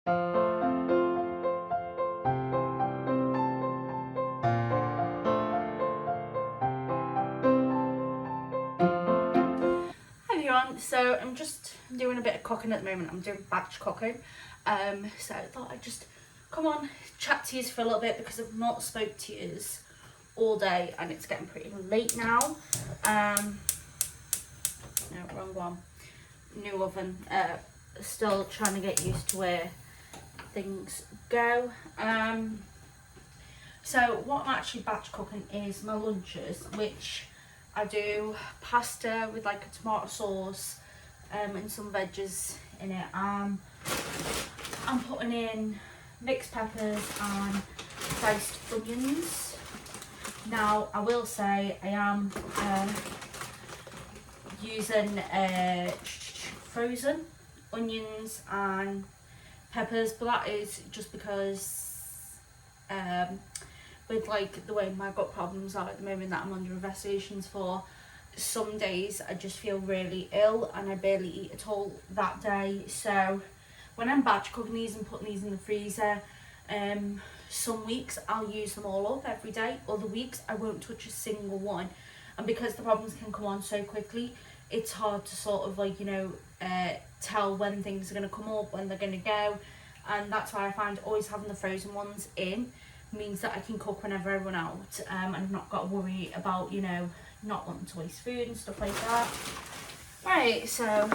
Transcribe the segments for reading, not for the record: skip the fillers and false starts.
So I'm just doing a bit of cooking at the moment. I'm doing batch cooking. So I thought I'd just come on, chat to you for a little bit because I've not spoke to you all day and it's getting pretty late now. No, wrong one. New oven. Still trying to get used to where things go. So what I'm actually batch cooking is my lunches, which I do pasta with like a tomato sauce and some veggies in it. I'm putting in mixed peppers and diced onions. Now I will say I am using frozen onions and peppers, but that is just because with like the way my gut problems are at the moment that I'm under investigations for, some days I just feel really ill and I barely eat at all that day. So when I'm batch cooking these and putting these in the freezer, some weeks I'll use them all up every day, other weeks I won't touch a single one. And because the problems can come on so quickly, it's hard to sort of like, you know, tell when things are going to come up, when they're going to go. And that's why I find always having the frozen ones in means that I can cook whenever I run out, and I've not got to worry about, you know, not wanting to waste food and stuff like that. Right, so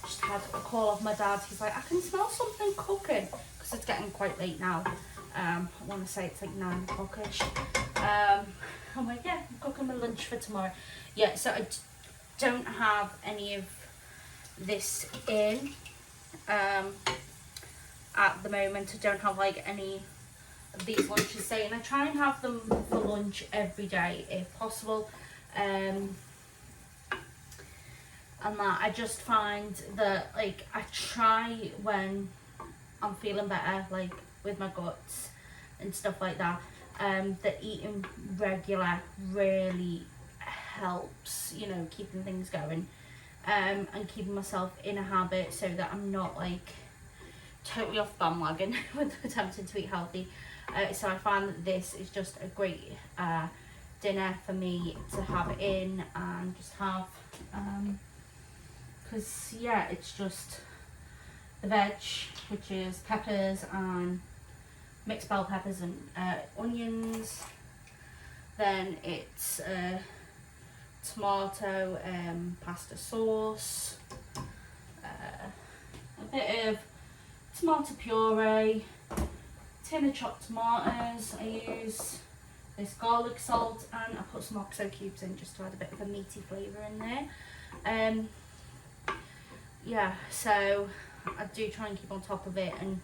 just had a call off my dad. He's like, I can smell something cooking, because it's getting quite late now. I want to say it's like 9 o'clock-ish. I'm like, yeah, I'm cooking my lunch for tomorrow. Yeah, so I don't have any of this in at the moment. I don't have like any of these lunches saying. I try and have them for lunch every day if possible, and that I just find that like I try when I'm feeling better, like with my guts and stuff like that, that eating regular really helps, you know, keeping things going, and keeping myself in a habit so that I'm not like totally off bandwagon with attempting to eat healthy. So I find that this is just a great dinner for me to have in and just have, because yeah, it's just the veg, which is peppers and mixed bell peppers and onions. Then it's tomato pasta sauce, a bit of tomato puree, tin of chopped tomatoes. I use this garlic salt and I put some oxo cubes in just to add a bit of a meaty flavour in there. Yeah, so I do try and keep on top of it, and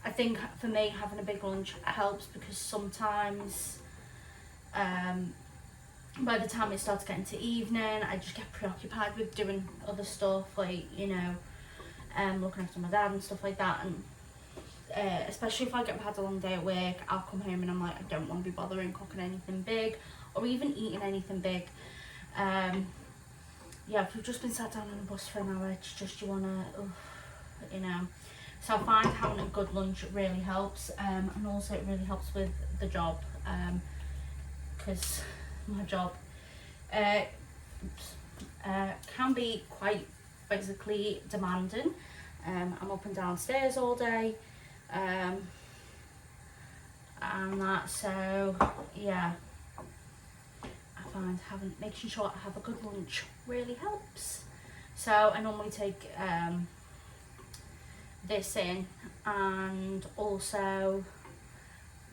I think for me having a big lunch helps because sometimes by the time it starts getting to evening I just get preoccupied with doing other stuff, like, you know, looking after my dad and stuff like that. And especially if I get had a long day at work, I'll come home and I'm like, I don't want to be bothering cooking anything big or even eating anything big. Yeah, if you've just been sat down on a bus for an hour, it's just you want to, you know. So I find having a good lunch really helps, and also it really helps with the job, because my job can be quite physically demanding. I'm up and downstairs all day, and that, so yeah, I find making sure I have a good lunch really helps. So I normally take this in, and also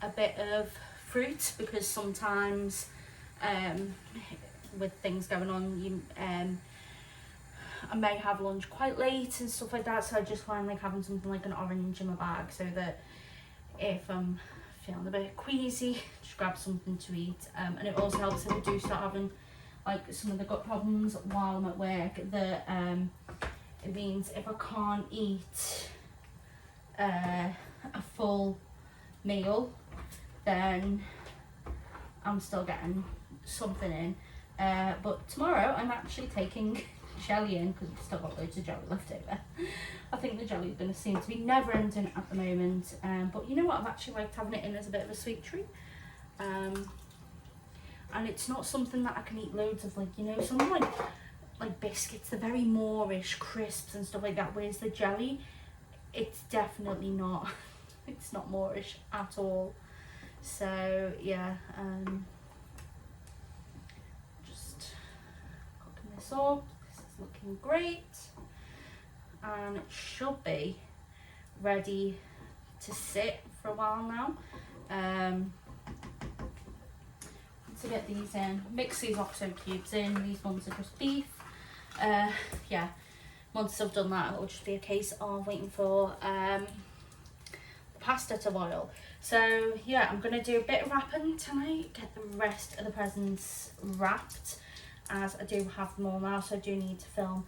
a bit of fruit, because sometimes with things going on, you I may have lunch quite late and stuff like that, so I just find like having something like an orange in my bag, so that if I'm feeling a bit queasy, just grab something to eat. And it also helps if I do start having like some of the gut problems while I'm at work, that it means if I can't eat a full meal, then I'm still getting something in. But tomorrow I'm actually taking jelly in because we've still got loads of jelly left over. I think the jelly is going to seem to be never ending at the moment. But you know what? I've actually liked having it in as a bit of a sweet treat. And it's not something that I can eat loads of, like, you know, something like biscuits, they're very moreish, crisps and stuff like that, whereas the jelly, it's definitely not, it's not moreish at all. So yeah, just cooking this up. This is looking great, and it should be ready to sit for a while now. To get these in, mix these oxo cubes in. These ones are just beef. Yeah, once I've done that, it'll just be a case of waiting for the pasta to boil. So yeah, I'm gonna do a bit of wrapping tonight, get the rest of the presents wrapped, as I do have them all now. So I do need to film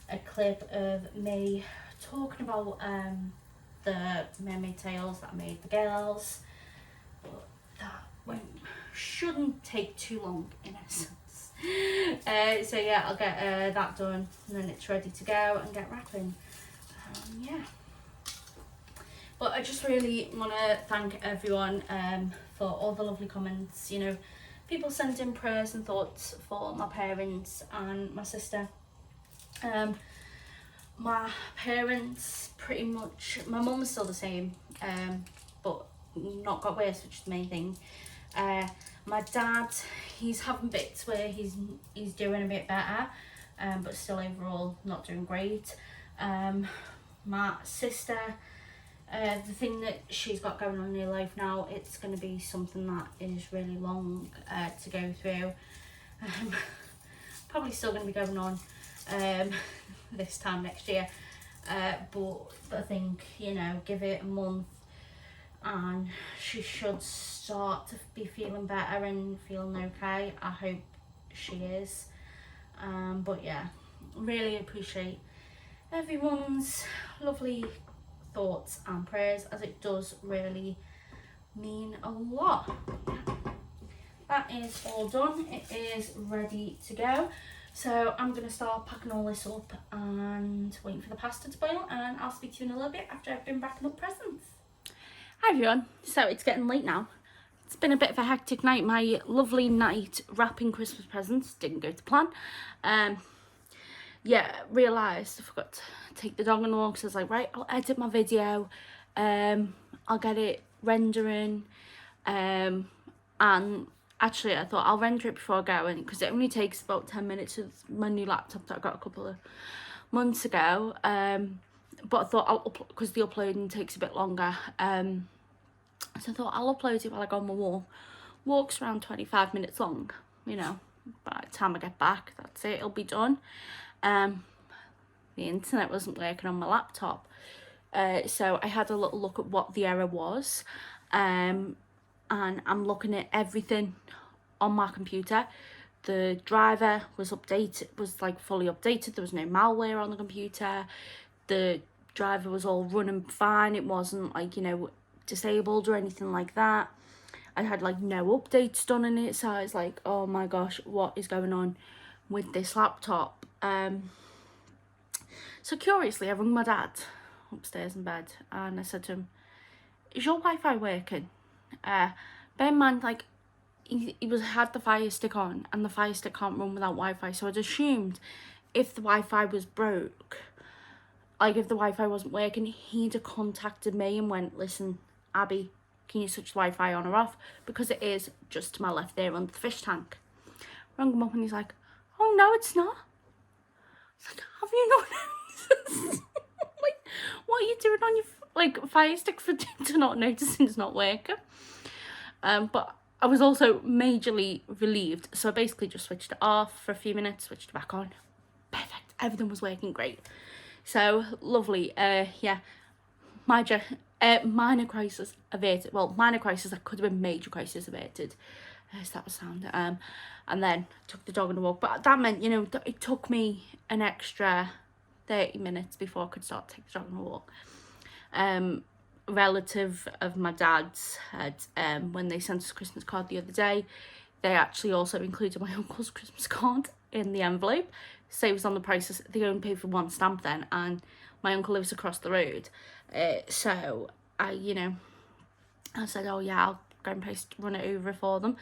a clip of me talking about the mermaid tails that I made the girls, but that shouldn't take too long in essence. So yeah, I'll get that done, and then it's ready to go and get wrapping. Yeah, but I just really want to thank everyone for all the lovely comments. You know, people sending prayers and thoughts for my parents and my sister. My parents, pretty much, my mum's still the same, but not got worse, which is the main thing. My dad, he's having bits where he's doing a bit better, but still overall not doing great. My sister, the thing that she's got going on in her life now, it's going to be something that is really long to go through. Probably still going to be going on this time next year, but I think, you know, give it a month and she should start to be feeling better and feeling okay. I hope she is. But yeah, really appreciate everyone's lovely thoughts and prayers, as it does really mean a lot. That is all done. It is ready to go. So I'm going to start packing all this up and waiting for the pasta to boil, and I'll speak to you in a little bit after I've been wrapping up presents. Hi everyone, so it's getting late now. It's been a bit of a hectic night. My lovely night wrapping Christmas presents didn't go to plan. Yeah, realised I forgot to take the dog on the walk, so I was like, right, I'll edit my video, I'll get it rendering, and actually I thought I'll render it before I go in, because it only takes about 10 minutes with my new laptop that I got a couple of months ago. But I thought because the uploading takes a bit longer, so I thought I'll upload it while I go on my walk. Walk's around 25 minutes long, you know. By the time I get back, that's it, it'll be done. The internet wasn't working on my laptop, so I had a little look at what the error was, and I'm looking at everything on my computer. The driver was like fully updated. There was no malware on the computer. The driver was all running fine. It wasn't like, you know, disabled or anything like that. I had like no updates done in it, so I was like, oh my gosh, what is going on with this laptop? So curiously, I rang my dad upstairs in bed and I said to him, is your Wi-Fi working? Bear in mind, like, he had the Fire Stick on, and the Fire Stick can't run without Wi-Fi, so I'd assumed if the Wi-Fi was broke, like if the Wi-Fi wasn't working, he'd have contacted me and went, listen, Abby, can you switch the Wi-Fi on or off? Because it is just to my left there under the fish tank. Rang him up and he's like, oh no, it's not. I was like, have you not noticed? Like, what are you doing on your Fire Stick to not noticing it's not working? But I was also majorly relieved, so I basically just switched it off for a few minutes, switched it back on. Perfect, everything was working great. So lovely. Yeah, minor crisis averted. Well, minor crisis that could have been major crisis averted. So that was sound. And then took the dog on a walk, but that meant, you know, it took me an extra 30 minutes before I could start to take the dog on a walk. Relative of my dad's had, when they sent us a Christmas card the other day, they actually also included my uncle's Christmas card. in the envelope, saves on the prices. They only pay for one stamp then, and my uncle lives across the road, so I said, oh yeah, I'll go and run it over for them.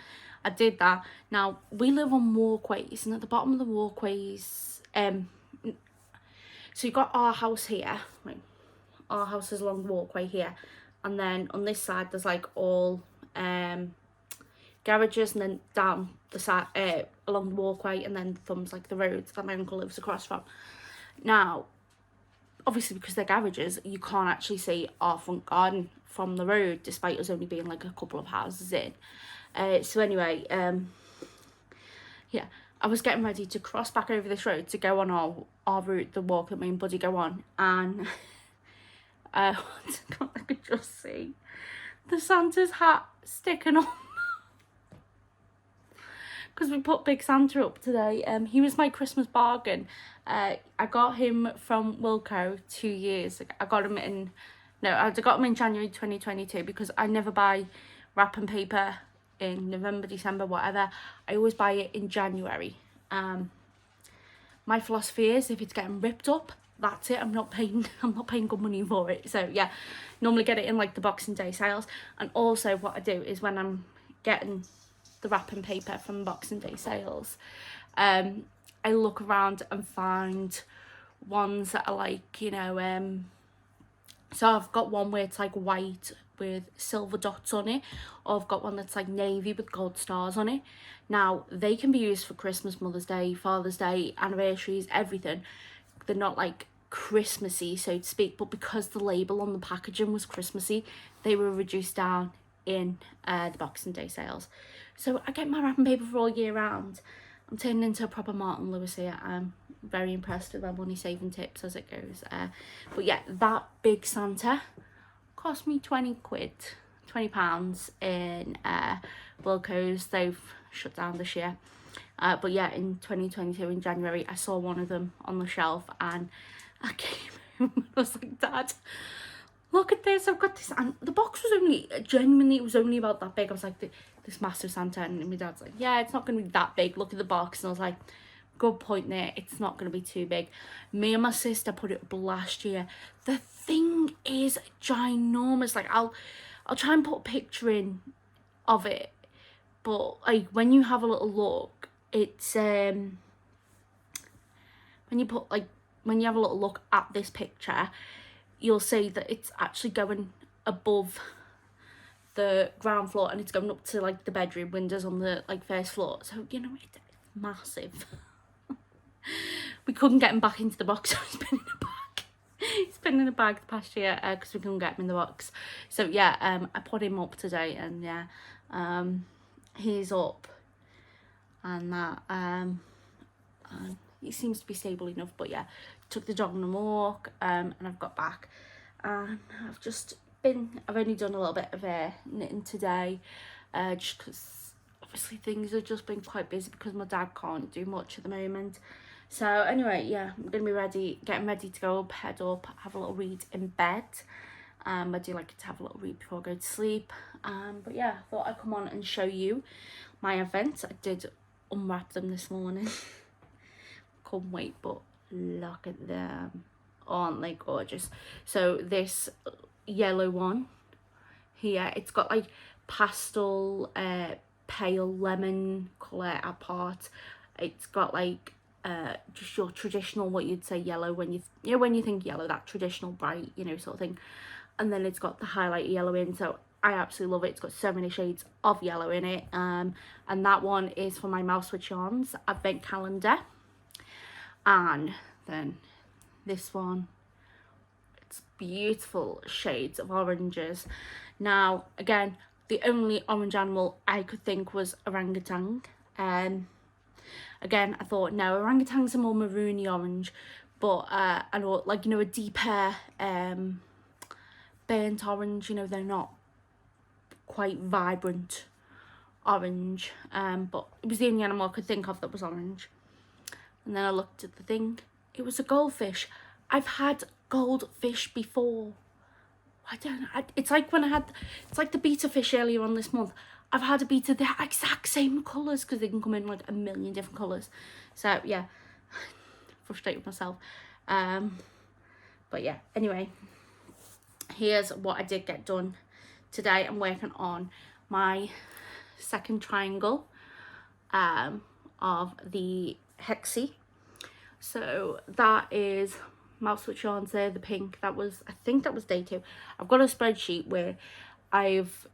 I did that. Now we live on walkways, and at the bottom of the walkways, so you've got our house here, right? Our house is along the walkway here, and then on this side there's like all garages, and then down the side along the walkway, and then thumbs like the roads that my uncle lives across from. Now obviously, because they're garages, you can't actually see our front garden from the road, despite us only being like a couple of houses in. So anyway, yeah, I was getting ready to cross back over this road to go on our route, the walk that me and Buddy go on, and I could just see the Santa's hat sticking on. Because we put Big Santa up today. He was my Christmas bargain. I got him from Wilko 2 years ago. I got him in January 2022, because I never buy wrapping paper in November, December, whatever. I always buy it in January. My philosophy is, if it's getting ripped up, that's it. I'm not paying good money for it. So yeah, normally get it in like the Boxing Day sales. And also what I do is, when I'm getting the wrapping paper from Boxing Day sales, I look around and find ones that are like, so I've got one where it's like white with silver dots on it, or I've got one that's like navy with gold stars on it. Now they can be used for Christmas, Mother's Day, Father's Day, anniversaries, everything. They're not like Christmassy, so to speak, but because the label on the packaging was Christmassy, they were reduced down in the Boxing Day sales. So I get my wrapping paper for all year round. I'm turning into a proper Martin Lewis here. I'm very impressed with my money saving tips as it goes. But yeah, that Big Santa cost me 20 quid, £20 in Wilko's. They've shut down this year. But yeah, in 2022 in January, I saw one of them on the shelf, and I came home and I was like, Dad, look at this, I've got this. And the box was only, genuinely, it was only about that big. I was like, this massive Santa, and my dad's like, yeah, it's not going to be that big, look at the box. And I was like, good point there, it's not going to be too big. Me and my sister put it up last year. The thing is ginormous. Like, I'll try and put a picture in of it, but like, when you have a little look, it's when you have a little look at this picture, you'll see that it's actually going above the ground floor, and it's going up to like the bedroom windows on the like first floor. So it's massive. We couldn't get him back into the box, so he's been in a bag. He's been in a bag the past year because we couldn't get him in the box. So yeah, I put him up today, and yeah, he's up, and that he seems to be stable enough. But yeah, took the dog on a walk, and I've got back, and I've only done a little bit of knitting today, just because obviously things have just been quite busy because my dad can't do much at the moment. So anyway, yeah, I'm gonna be getting ready to go up, head up, have a little read in bed. I do like to have a little read before I go to sleep. But yeah, I thought I'd come on and show you my events. I did unwrap them this morning. Can't wait, but look at them. Aren't they gorgeous? So this yellow one here, it's got like pastel pale lemon colour apart. It's got like just your traditional, what you'd say yellow when you think yellow, that traditional bright sort of thing, and then it's got the highlight yellow in. So I absolutely love it. It's got so many shades of yellow in it, and that one is for my Mouse with Yarns advent calendar. And then this one, it's beautiful shades of oranges. Now again, the only orange animal I could think was orangutan. Again, I thought, no, orangutans are more maroony orange, but I know, like, a deeper burnt orange, they're not quite vibrant orange, but it was the only animal I could think of that was orange. And then I looked at the thing, it was a goldfish. I've had goldfish before. I don't know. It's like when I had, it's like the beta fish earlier on this month. I've had a beta, the exact same colours, because they can come in like a million different colours. So yeah, frustrated with myself. But yeah, anyway, here's what I did get done today. I'm working on my second triangle of the hexie. So that is mouse switch yarns there, the pink. That was, I think that was day 2. I've got a spreadsheet where I've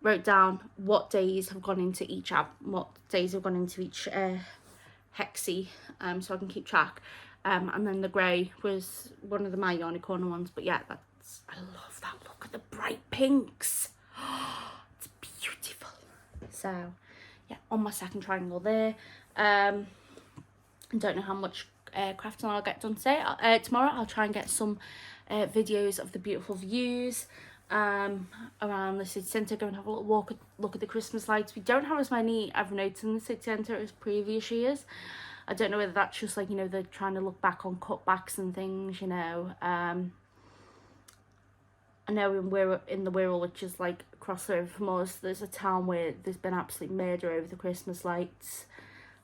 wrote down what days have gone into each app, what days have gone into each hexie, so I can keep track. And then the grey was one of the my unicorn ones. But yeah, that's, I love that. Look at the bright pinks. It's beautiful. So yeah, on my second triangle there. I don't know how much crafting I'll get done today. Tomorrow I'll try and get some videos of the beautiful views around the city centre. Go and have a little walk, look at the Christmas lights. We don't have as many, I've noticed, in the city centre as previous years. I don't know whether that's just like, you know, they're trying to look back on cutbacks and things, you know. I know in the Wirral, which is like across the river from us, there's a town where there's been absolute murder over the Christmas lights.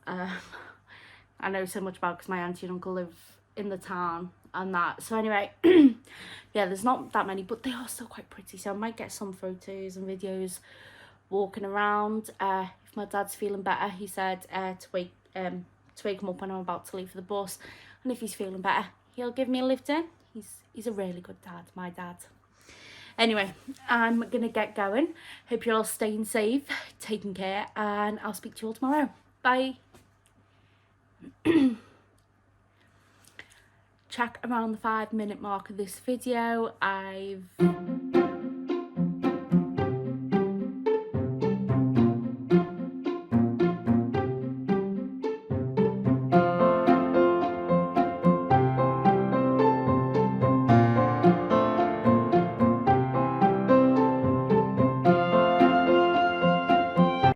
I know so much about because my auntie and uncle live in the town and that. So anyway, yeah, there's not that many, but they are still quite pretty. So I might get some photos and videos walking around. If my dad's feeling better, he said to wake him up when I'm about to leave for the bus, and if he's feeling better, he'll give me a lift in. He's a really good dad, my dad. Anyway, I'm gonna get going. Hope you're all staying safe, taking care, and I'll speak to you all tomorrow. Bye. Check around the 5-minute mark of this video. I've